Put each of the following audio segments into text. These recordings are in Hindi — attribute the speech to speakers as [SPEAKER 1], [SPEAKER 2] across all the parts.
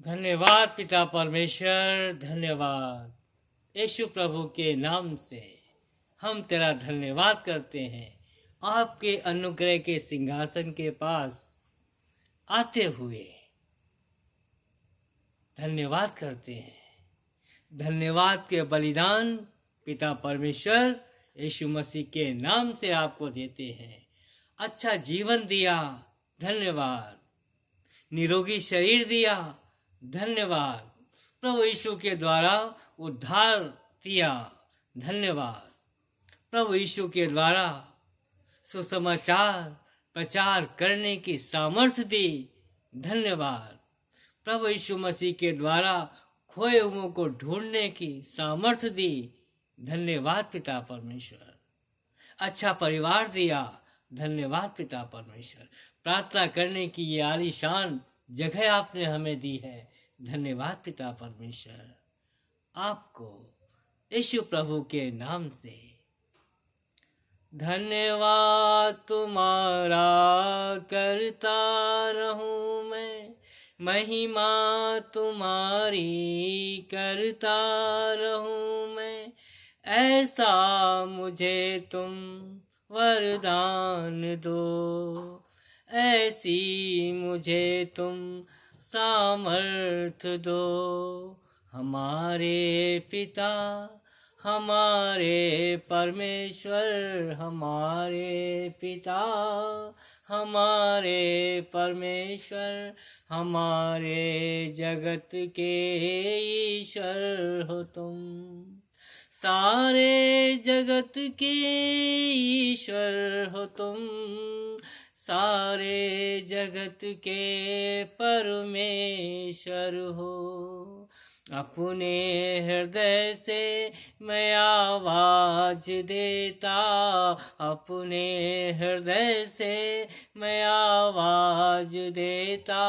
[SPEAKER 1] धन्यवाद पिता परमेश्वर, धन्यवाद यीशु प्रभु के नाम से हम तेरा धन्यवाद करते हैं। आपके अनुग्रह के सिंहासन के पास आते हुए धन्यवाद करते हैं। धन्यवाद के बलिदान पिता परमेश्वर यीशु मसीह के नाम से आपको देते हैं। अच्छा जीवन दिया, धन्यवाद। निरोगी शरीर दिया, धन्यवाद। प्रभु यीशु के द्वारा उद्धार दिया, धन्यवाद। प्रभु यीशु के द्वारा सुसमाचार प्रचार करने की सामर्थ्य दी, धन्यवाद। प्रभु यीशु मसीह के द्वारा खोए हुओं को ढूंढने की सामर्थ्य दी, धन्यवाद पिता परमेश्वर। अच्छा परिवार दिया, धन्यवाद पिता परमेश्वर। प्रार्थना करने की ये आलीशान जगह आपने हमें दी है, धन्यवाद पिता परमेश्वर। आपको यीशु प्रभु के नाम से धन्यवाद तुम्हारा करता रहूं मैं, महिमा तुम्हारी करता रहूं मैं। ऐसा मुझे तुम वरदान दो, ऐसी मुझे तुम सामर्थ दो। हमारे पिता हमारे परमेश्वर, हमारे पिता हमारे परमेश्वर, हमारे जगत के ईश्वर हो तुम। सारे जगत के ईश्वर हो तुम, सारे जगत के परमेश्वर हो। अपने हृदय से मैं आवाज देता, अपने हृदय से मैं आवाज देता,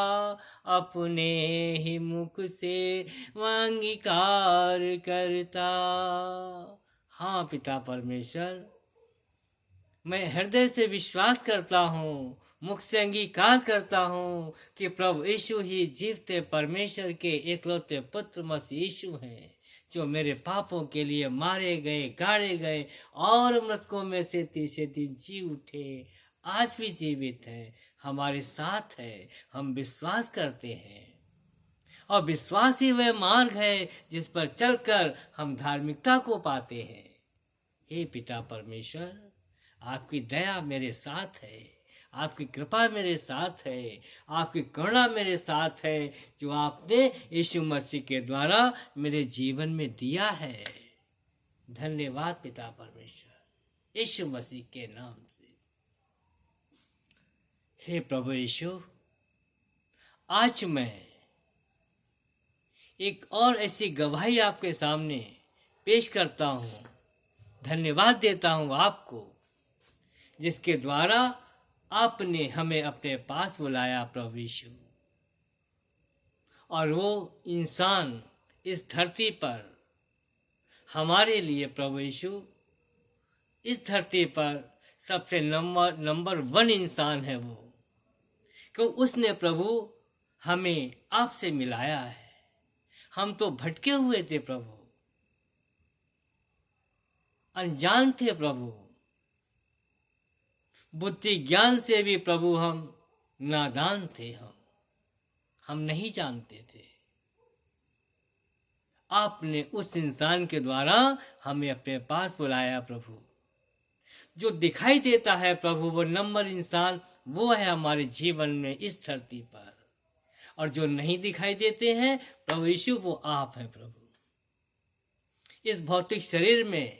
[SPEAKER 1] अपने ही मुख से अंगीकार करता। हाँ पिता परमेश्वर, मैं हृदय से विश्वास करता हूँ, मुख से अंगीकार करता हूँ कि प्रभु यीशु ही जीवते परमेश्वर के एकलौते पुत्र मसीह यीशु हैं, जो मेरे पापों के लिए मारे गए, गाड़े गए और मृतकों में से तीसरे दिन जी उठे, आज भी जीवित है, हमारे साथ है। हम विश्वास करते हैं और विश्वास ही वह मार्ग है जिस पर चलकर हम धार्मिकता को पाते हैं। हे पिता परमेश्वर, आपकी दया मेरे साथ है, आपकी कृपा मेरे साथ है, आपकी करुणा मेरे साथ है, जो आपने यीशु मसीह के द्वारा मेरे जीवन में दिया है। धन्यवाद पिता परमेश्वर, यीशु मसीह के नाम से। हे प्रभु यीशु, आज मैं एक और ऐसी गवाही आपके सामने पेश करता हूँ। धन्यवाद देता हूँ आपको, जिसके द्वारा आपने हमें अपने पास बुलाया प्रभु यीशु। और वो इंसान इस धरती पर हमारे लिए प्रभु यीशु इस धरती पर सबसे नंबर 1 इंसान है वो, क्योंकि उसने प्रभु हमें आपसे मिलाया है। हम तो भटके हुए थे प्रभु, अनजान थे प्रभु, बुद्धि ज्ञान से भी प्रभु हम नादान थे। हम नहीं जानते थे। आपने उस इंसान के द्वारा हमें अपने पास बुलाया प्रभु। जो दिखाई देता है प्रभु, वो नंबर इंसान वो है हमारे जीवन में इस धरती पर, और जो नहीं दिखाई देते हैं प्रभु यीशु, वो आप हैं प्रभु। इस भौतिक शरीर में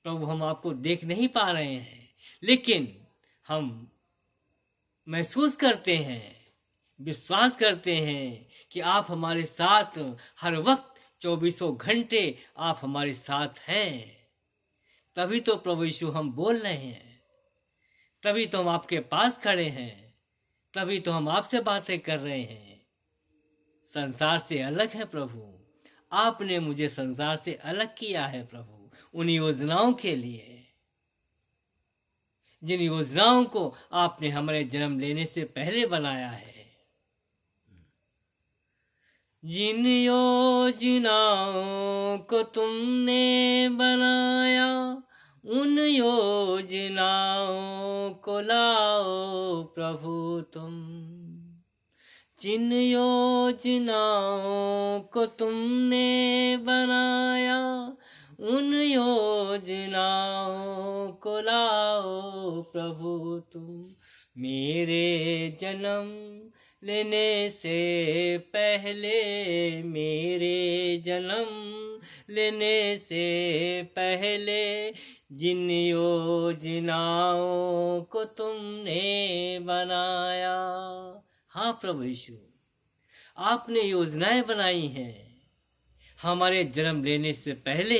[SPEAKER 1] प्रभु हम आपको देख नहीं पा रहे हैं, लेकिन हम महसूस करते हैं, विश्वास करते हैं कि आप हमारे साथ हर वक्त 24 घंटे आप हमारे साथ हैं। तभी तो प्रभु यीशु हम बोल रहे हैं, तभी तो हम आपके पास खड़े हैं, तभी तो हम आपसे बातें कर रहे हैं। संसार से अलग है प्रभु, आपने मुझे संसार से अलग किया है प्रभु, उन योजनाओं के लिए, जिन योजनाओं को आपने हमारे जन्म लेने से पहले बनाया है। जिन योजनाओं को तुमने बनाया, उन योजनाओं को लाओ प्रभु तुम। जिन योजनाओं को तुमने बनाया, उन योजनाओं को लाओ प्रभु तुम। मेरे जन्म लेने से पहले, मेरे जन्म लेने से पहले, जिन योजनाओं को तुमने बनाया। हाँ प्रभु यीशु, आपने योजनाएं बनाई हैं हमारे जन्म लेने से पहले,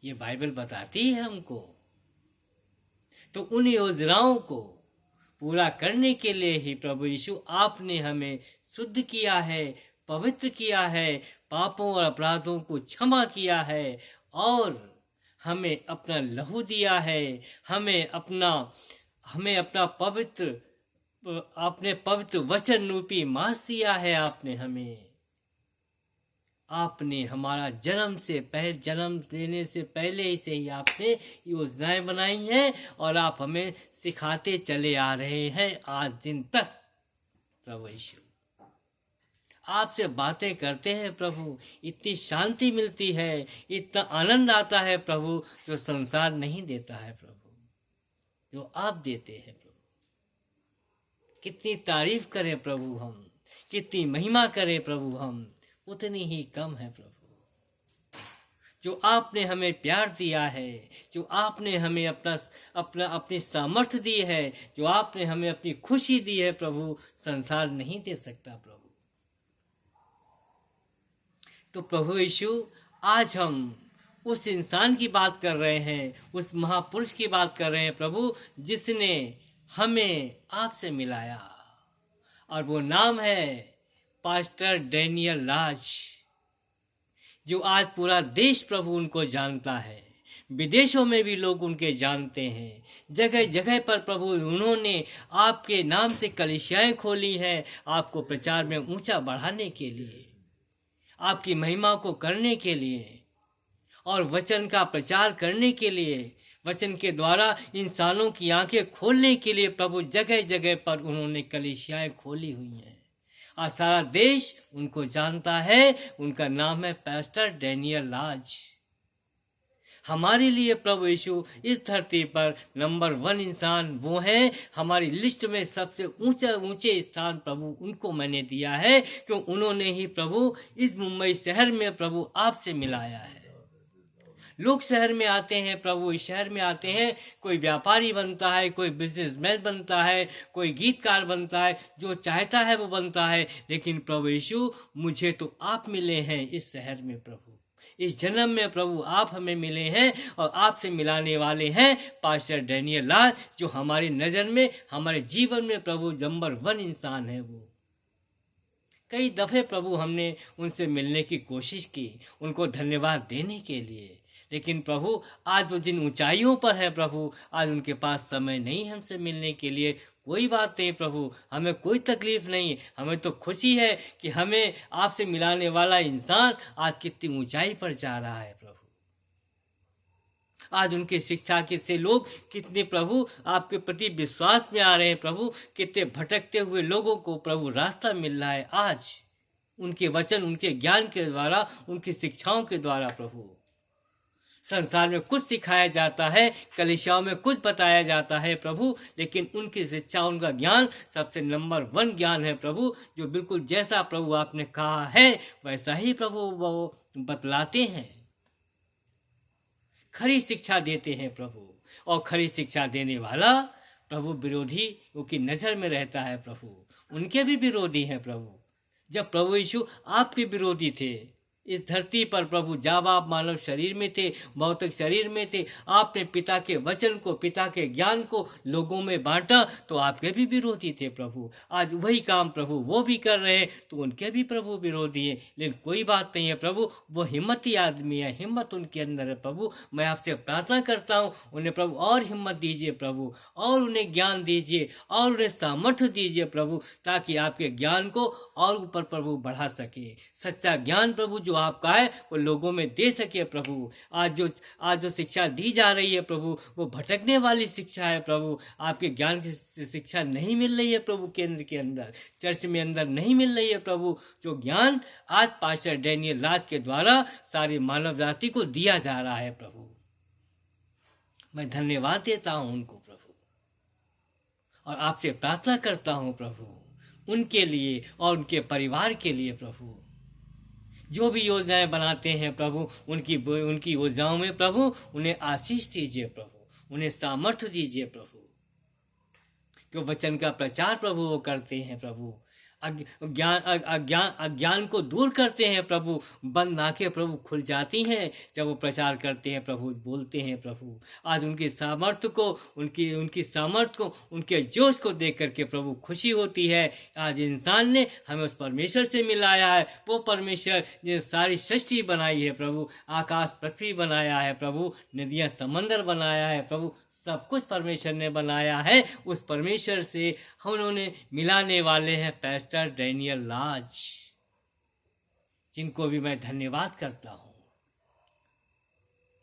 [SPEAKER 1] ये बाइबल बताती है हमको। तो उन योजनाओं को पूरा करने के लिए ही प्रभु यीशु आपने हमें शुद्ध किया है, पवित्र किया है, पापों और अपराधों को क्षमा किया है और हमें अपना लहू दिया है, हमें अपना पवित्र, आपने पवित्र वचन रूपी मांस दिया है। आपने हमारा जन्म लेने से पहले ही से ही आपने योजनाएं बनाई हैं और आप हमें सिखाते चले आ रहे हैं आज दिन तक। प्रभु यीशु, आपसे बातें करते हैं प्रभु, इतनी शांति मिलती है, इतना आनंद आता है प्रभु, जो संसार नहीं देता है प्रभु, जो आप देते हैं प्रभु। कितनी तारीफ करें प्रभु हम, कितनी महिमा करें प्रभु हम, उतनी ही कम है प्रभु। जो आपने हमें प्यार दिया है, जो आपने हमें अपनी सामर्थ्य दी है, जो आपने हमें अपनी खुशी दी है प्रभु, संसार नहीं दे सकता प्रभु। तो प्रभु यीशु, आज हम उस इंसान की बात कर रहे हैं, उस महापुरुष की बात कर रहे हैं प्रभु, जिसने हमें आपसे मिलाया, और वो नाम है पास्टर डैनियल राज, जो आज पूरा देश प्रभु उनको जानता है, विदेशों में भी लोग उनके जानते हैं। जगह जगह पर प्रभु उन्होंने आपके नाम से कलीसियाएं खोली हैं, आपको प्रचार में ऊंचा बढ़ाने के लिए, आपकी महिमा को करने के लिए और वचन का प्रचार करने के लिए, वचन के द्वारा इंसानों की आंखें खोलने के लिए प्रभु जगह जगह पर उन्होंने कलीसियाएं खोली हुई हैं। आज सारा देश उनको जानता है। उनका नाम है पास्टर डैनियल राज। हमारे लिए प्रभु यीशु इस धरती पर नंबर 1 इंसान वो हैं। हमारी लिस्ट में सबसे ऊंचे स्थान प्रभु उनको मैंने दिया है, क्यों उन्होंने ही प्रभु इस मुंबई शहर में प्रभु आपसे मिलाया है। लोग शहर में आते हैं प्रभु, इस शहर में आते हैं, कोई व्यापारी बनता है, कोई बिजनेसमैन बनता है, कोई गीतकार बनता है, जो चाहता है वो बनता है। लेकिन प्रभु यीशु, मुझे तो आप मिले हैं इस शहर में प्रभु, इस जन्म में प्रभु आप हमें मिले हैं और आपसे मिलाने वाले हैं पास्टर डैनियल राज, जो हमारी नज़र में, हमारे जीवन में प्रभु नंबर 1 इंसान है। वो कई दफ़े प्रभु हमने उनसे मिलने की कोशिश की, उनको धन्यवाद देने के लिए, लेकिन प्रभु आज वो जिन ऊंचाइयों पर है प्रभु, आज उनके पास समय नहीं हमसे मिलने के लिए। कोई बात नहीं प्रभु, हमें कोई तकलीफ नहीं, हमें तो खुशी है कि हमें आपसे मिलाने वाला इंसान आज कितनी ऊंचाई पर जा रहा है प्रभु। आज उनकी शिक्षा से लोग कितने प्रभु आपके प्रति विश्वास में आ रहे हैं प्रभु, कितने भटकते हुए लोगों को प्रभु रास्ता मिल रहा है आज उनके वचन, उनके ज्ञान के द्वारा, उनकी शिक्षाओं के द्वारा प्रभु। संसार में कुछ सिखाया जाता है, कलीसियाओं में कुछ बताया जाता है प्रभु, लेकिन उनकी शिक्षा, उनका ज्ञान सबसे नंबर 1 ज्ञान है प्रभु, जो बिल्कुल जैसा प्रभु आपने कहा है वैसा ही प्रभु वो बतलाते हैं, खरी शिक्षा देते हैं प्रभु। और खरी शिक्षा देने वाला प्रभु विरोधी की नज़र में रहता है प्रभु, उनके भी विरोधी हैं प्रभु। जब प्रभु यीशु आपके विरोधी थे, इस धरती पर प्रभु जब आप मानव शरीर में थे, भौतिक शरीर में थे, आपने पिता के वचन को, पिता के ज्ञान को लोगों में बांटा, तो आपके भी विरोधी थे प्रभु। आज वही काम प्रभु वो भी कर रहे हैं, तो उनके भी प्रभु विरोधी हैं। लेकिन कोई बात नहीं है प्रभु, वो हिम्मती आदमी है, हिम्मत उनके अंदर है प्रभु। मैं आपसे प्रार्थना करता हूँ, उन्हें प्रभु और हिम्मत दीजिए प्रभु, और उन्हें ज्ञान दीजिए, और उन्हें सामर्थ्य दीजिए प्रभु, ताकि आपके ज्ञान को और ऊपर प्रभु बढ़ा सके। सच्चा ज्ञान प्रभु जो आपका है वो लोगों में दे सके प्रभु। आज जो शिक्षा दी जा रही है प्रभु, वो भटकने वाली शिक्षा है प्रभु। आपके ज्ञान की शिक्षा नहीं मिल रही है प्रभु, केंद्र के अंदर, चर्च में अंदर नहीं मिल रही है प्रभु। जो ज्ञान आज पास्टर डैनियल लाज के द्वारा सारी मानव जाति को दिया जा रहा है प्रभु, मैं धन्यवाद देता हूं उनको प्रभु, और आपसे प्रार्थना करता हूं प्रभु उनके लिए और उनके परिवार के लिए प्रभु। जो भी योजनाएं बनाते हैं प्रभु, उनकी योजनाओं में प्रभु उन्हें आशीष दीजिए प्रभु, उन्हें सामर्थ्य दीजिए प्रभु। जो वचन का प्रचार प्रभु वो करते हैं प्रभु, अज्ञान को दूर करते हैं प्रभु। बंद आंखें प्रभु खुल जाती हैं जब वो प्रचार करते हैं प्रभु, बोलते हैं प्रभु। आज उनकी सामर्थ्य को, उनकी सामर्थ्य को, उनके जोश को देख करके प्रभु खुशी होती है। आज इंसान ने हमें उस परमेश्वर से मिलाया है, वो परमेश्वर जिसने सारी सृष्टि बनाई है प्रभु, आकाश पृथ्वी बनाया है प्रभु, नदियाँ समंदर बनाया है प्रभु, सब कुछ परमेश्वर ने बनाया है। उस परमेश्वर से उन्होंने मिलाने वाले हैं पास्टर डैनियल लाज, जिनको भी मैं धन्यवाद करता हूँ।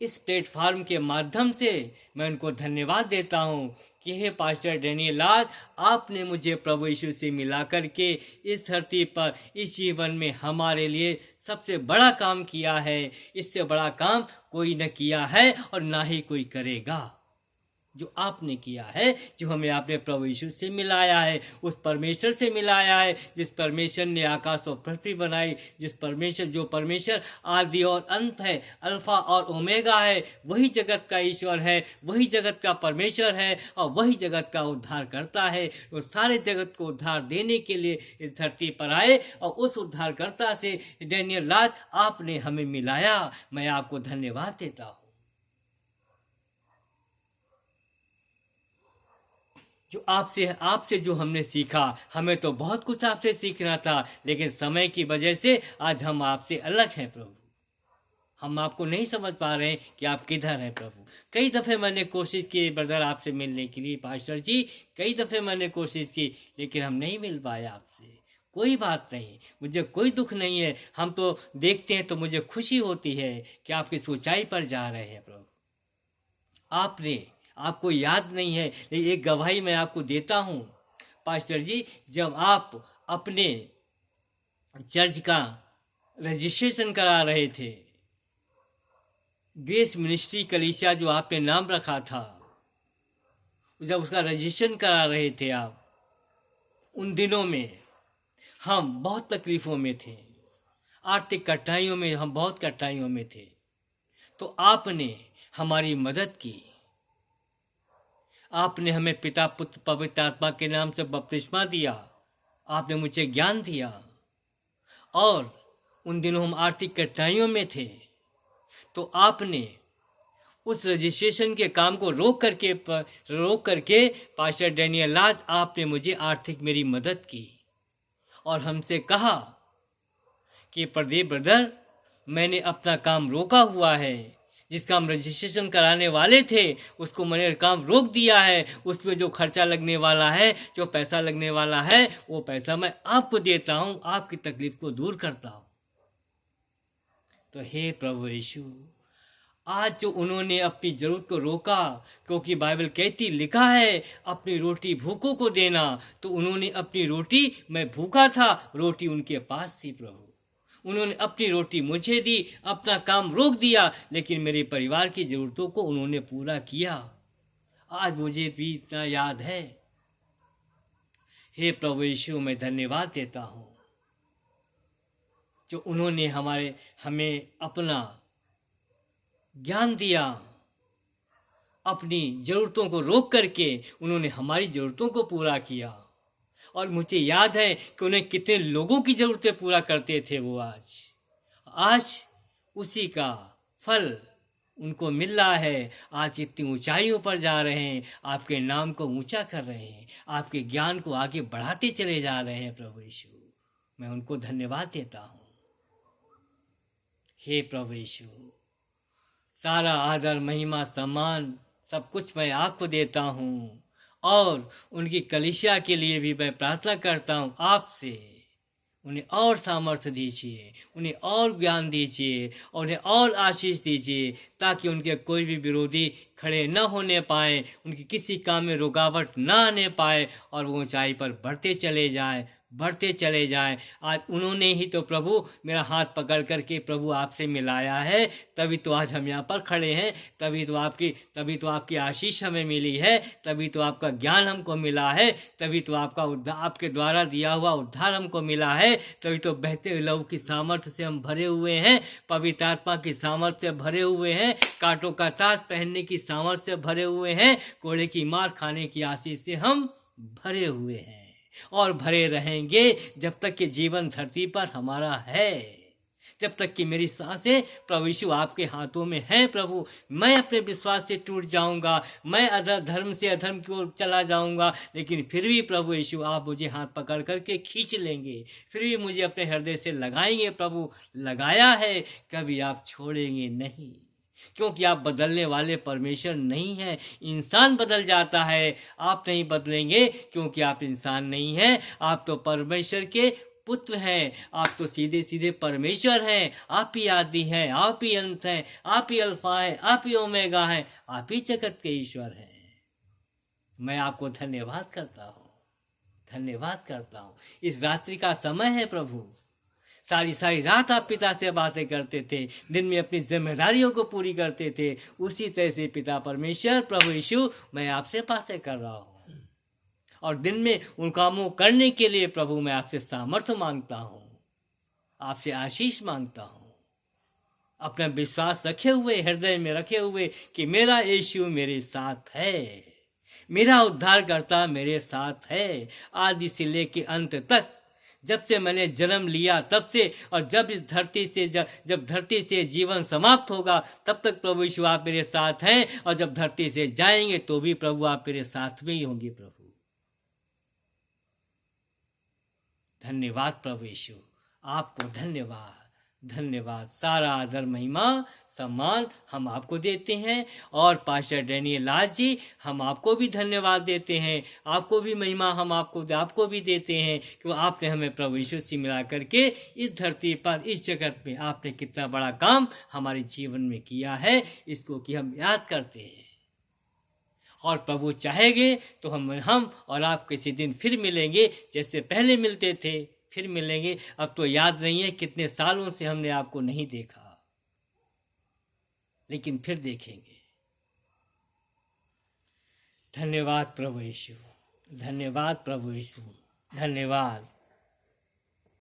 [SPEAKER 1] इस प्लेटफॉर्म के माध्यम से मैं उनको धन्यवाद देता हूँ कि हे पास्टर डैनियल लाज, आपने मुझे प्रभु यीशु से मिला करके इस धरती पर, इस जीवन में हमारे लिए सबसे बड़ा काम किया है। इससे बड़ा काम कोई न किया है और ना ही कोई करेगा। जो आपने किया है, जो हमें आपने प्रभु यीशु से मिलाया है, उस परमेश्वर से मिलाया है जिस परमेश्वर ने आकाश और पृथ्वी बनाई, जो परमेश्वर आदि और अंत है, अल्फा और ओमेगा है, वही जगत का ईश्वर है, वही जगत का परमेश्वर है और वही जगत का उद्धार करता है। वो सारे जगत को उद्धार देने के लिए इस धरती पर आए और उस उद्धारकर्ता से डैनियल लाज आपने हमें मिलाया। मैं आपको धन्यवाद देता हूँ। जो आपसे जो हमने सीखा, हमें तो बहुत कुछ आपसे सीखना था, लेकिन समय की वजह से आज हम आपसे अलग हैं प्रभु। हम आपको नहीं समझ पा रहे हैं कि आप किधर हैं प्रभु। कई दफ़े मैंने कोशिश की ब्रदर आपसे मिलने के लिए, पास्टर जी, कई दफ़े मैंने कोशिश की, लेकिन हम नहीं मिल पाए आपसे। कोई बात नहीं, मुझे कोई दुख नहीं है। हम तो देखते हैं तो मुझे खुशी होती है कि आपकी ऊंचाई पर जा रहे हैं प्रभु। आपको याद नहीं है, लेकिन एक गवाही मैं आपको देता हूँ पास्टर जी, जब आप अपने चर्च का रजिस्ट्रेशन करा रहे थे, ग्रेस मिनिस्ट्री कलीसिया जो आपने नाम रखा था, जब उसका रजिस्ट्रेशन करा रहे थे आप, उन दिनों में हम बहुत तकलीफ़ों में थे, आर्थिक कठिनाइयों में, हम बहुत कठिनाइयों में थे। तो आपने हमारी मदद की, आपने हमें पिता पुत्र पवित्र आत्मा के नाम से बपतिस्मा दिया, आपने मुझे ज्ञान दिया। और उन दिनों हम आर्थिक कठिनाइयों में थे, तो आपने उस रजिस्ट्रेशन के काम को रोक करके पास्टर डैनियल लाज, आपने मुझे आर्थिक मेरी मदद की और हमसे कहा कि प्रदीप ब्रदर, मैंने अपना काम रोका हुआ है, जिसका हम रजिस्ट्रेशन कराने वाले थे उसको मैंने काम रोक दिया है। उसमें जो खर्चा लगने वाला है, जो पैसा लगने वाला है, वो पैसा मैं आपको देता हूँ, आपकी तकलीफ को दूर करता हूँ। तो हे प्रभु यीशु, आज जो उन्होंने अपनी जरूरत को रोका, क्योंकि बाइबल कहती, लिखा है अपनी रोटी भूखों को देना, तो उन्होंने अपनी रोटी, मैं भूखा था, रोटी उनके पास थी प्रभु, उन्होंने अपनी रोटी मुझे दी, अपना काम रोक दिया, लेकिन मेरे परिवार की ज़रूरतों को उन्होंने पूरा किया। आज मुझे भी इतना याद है। हे प्रभु यीशु, मैं धन्यवाद देता हूँ जो उन्होंने हमें अपना ज्ञान दिया, अपनी ज़रूरतों को रोक करके उन्होंने हमारी ज़रूरतों को पूरा किया। और मुझे याद है कि उन्हें कितने लोगों की ज़रूरतें पूरा करते थे वो। आज उसी का फल उनको मिल रहा है। आज इतनी ऊंचाइयों पर जा रहे हैं, आपके नाम को ऊंचा कर रहे हैं, आपके ज्ञान को आगे बढ़ाते चले जा रहे हैं। प्रभु यीशु, मैं उनको धन्यवाद देता हूँ। हे प्रभु यीशु, सारा आदर महिमा सम्मान सब कुछ मैं आपको देता हूँ, और उनकी कलीसिया के लिए भी मैं प्रार्थना करता हूँ आपसे, उन्हें और सामर्थ्य दीजिए, उन्हें और ज्ञान दीजिए, और उन्हें और आशीष दीजिए, ताकि उनके कोई भी विरोधी खड़े न होने पाए, उनकी किसी काम में रुकावट न आने पाए, और वो ऊंचाई पर बढ़ते चले जाएं, बढ़ते चले जाएं। आज उन्होंने ही तो प्रभु मेरा हाथ पकड़ करके प्रभु आपसे मिलाया है, तभी तो आज हम यहाँ पर खड़े हैं, तभी तो आपकी आशीष हमें मिली है, तभी तो आपका ज्ञान हमको मिला है, तभी तो आपके द्वारा दिया हुआ उद्धार हमको मिला है, तभी तो बहते हुए लहू की सामर्थ्य से हम भरे हुए हैं, पवित्र आत्मा की सामर्थ्य से भरे हुए हैं, कांटों का ताज पहनने की सामर्थ्य से भरे हुए हैं, कोड़े की मार खाने की आशीष से हम भरे हुए हैं, और भरे रहेंगे जब तक कि जीवन धरती पर हमारा है, जब तक कि मेरी सांसें प्रभु यीशु आपके हाथों में है। प्रभु, मैं अपने विश्वास से टूट जाऊंगा, मैं धर्म से अधर्म की ओर चला जाऊंगा, लेकिन फिर भी प्रभु यीशु आप मुझे हाथ पकड़ करके खींच लेंगे, फिर भी मुझे अपने हृदय से लगाएंगे। प्रभु, लगाया है, कभी आप छोड़ेंगे नहीं, क्योंकि आप बदलने वाले परमेश्वर नहीं हैं। इंसान बदल जाता है, आप नहीं बदलेंगे, क्योंकि आप इंसान नहीं हैं, आप तो परमेश्वर के पुत्र हैं, आप तो सीधे सीधे परमेश्वर हैं। आप ही आदि हैं, आप ही अंत हैं, आप ही अल्फा हैं, आप ही ओमेगा हैं, आप ही जगत के ईश्वर हैं। मैं आपको धन्यवाद करता हूँ, धन्यवाद करता हूँ। इस रात्रि का समय है प्रभु, सारी रात आप पिता से बातें करते थे, दिन में अपनी जिम्मेदारियों को पूरी करते थे, उसी तरह से पिता परमेश्वर प्रभु यीशु मैं आपसे बातें कर रहा हूँ, और दिन में उन कामों करने के लिए प्रभु मैं आपसे सामर्थ्य मांगता हूँ, आपसे आशीष मांगता हूँ। अपना विश्वास रखे हुए, हृदय में रखे हुए कि मेरा यीशु मेरे साथ है, मेरा उद्धारकर्ता मेरे साथ है, आदि से लेके अंत तक। जब से मैंने जन्म लिया तब से, और जब इस धरती से जब धरती से जीवन समाप्त होगा तब तक प्रभु यीशु आप मेरे साथ हैं, और जब धरती से जाएंगे तो भी प्रभु आप मेरे साथ में ही होंगे। प्रभु धन्यवाद, प्रभु यीशु आपको धन्यवाद, धन्यवाद। सारा आदर महिमा सम्मान हम आपको देते हैं, और पास्टर डैनियल लाज जी हम आपको भी धन्यवाद देते हैं, आपको भी महिमा हम आपको भी देते हैं कि आपने हमें प्रभु यीशु से मिला करके इस धरती पर, इस जगत में आपने कितना बड़ा काम हमारे जीवन में किया है, इसको कि हम याद करते हैं। और प्रभु चाहेंगे तो हम और आप किसी दिन फिर मिलेंगे, जैसे पहले मिलते थे, फिर मिलेंगे। अब तो याद नहीं है, कितने सालों से हमने आपको नहीं देखा, लेकिन फिर देखेंगे। धन्यवाद प्रभु यीशु, धन्यवाद प्रभु यीशु, धन्यवाद।